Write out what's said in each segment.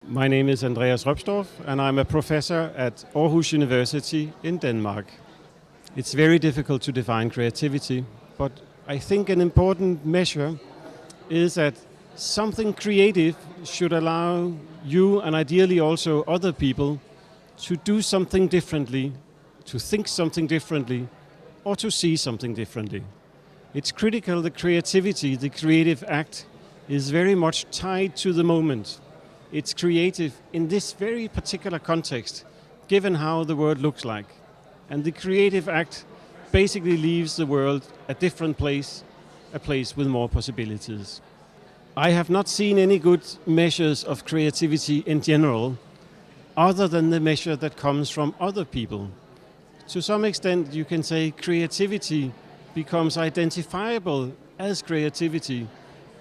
My name is Andreas Roepstorff and I'm a professor at Aarhus University in Denmark. It's very difficult to define creativity, but I think an important measure is that something creative should allow you and ideally also other people to do something differently, to think something differently, or to see something differently. It's critical that creativity, the creative act, is very much tied to the moment. It's creative in this very particular context, given how the world looks like. And the creative act basically leaves the world a different place, a place with more possibilities. I have not seen any good measures of creativity in general, other than the measure that comes from other people. To some extent, you can say creativity becomes identifiable as creativity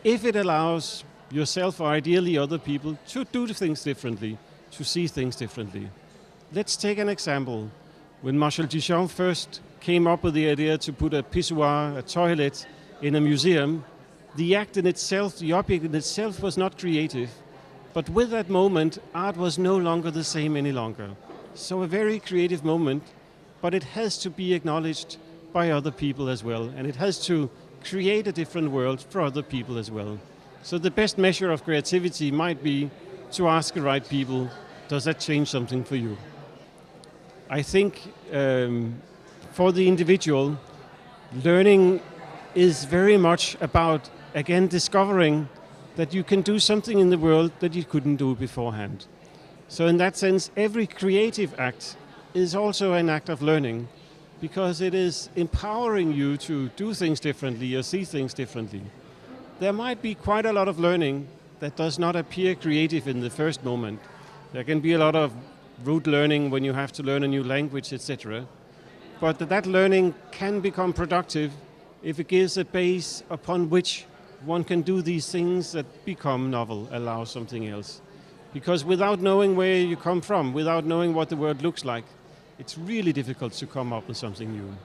if it allows yourself or ideally other people to do things differently, to see things differently. Let's take an example. When Marcel Duchamp first came up with the idea to put a pissoir, a toilet, in a museum, the act in itself, the object in itself was not creative. But with that moment, art was no longer the same any longer. So a very creative moment, but it has to be acknowledged by other people as well. And it has to create a different world for other people as well. So the best measure of creativity might be to ask the right people, does that change something for you? I think for the individual, learning is very much about, again, discovering that you can do something in the world that you couldn't do beforehand. So in that sense, every creative act is also an act of learning, because it is empowering you to do things differently or see things differently. There might be quite a lot of learning that does not appear creative in the first moment. There can be a lot of rote learning when you have to learn a new language, etc. But that learning can become productive if it gives a base upon which one can do these things that become novel, allow something else. Because without knowing where you come from, without knowing what the world looks like, it's really difficult to come up with something new.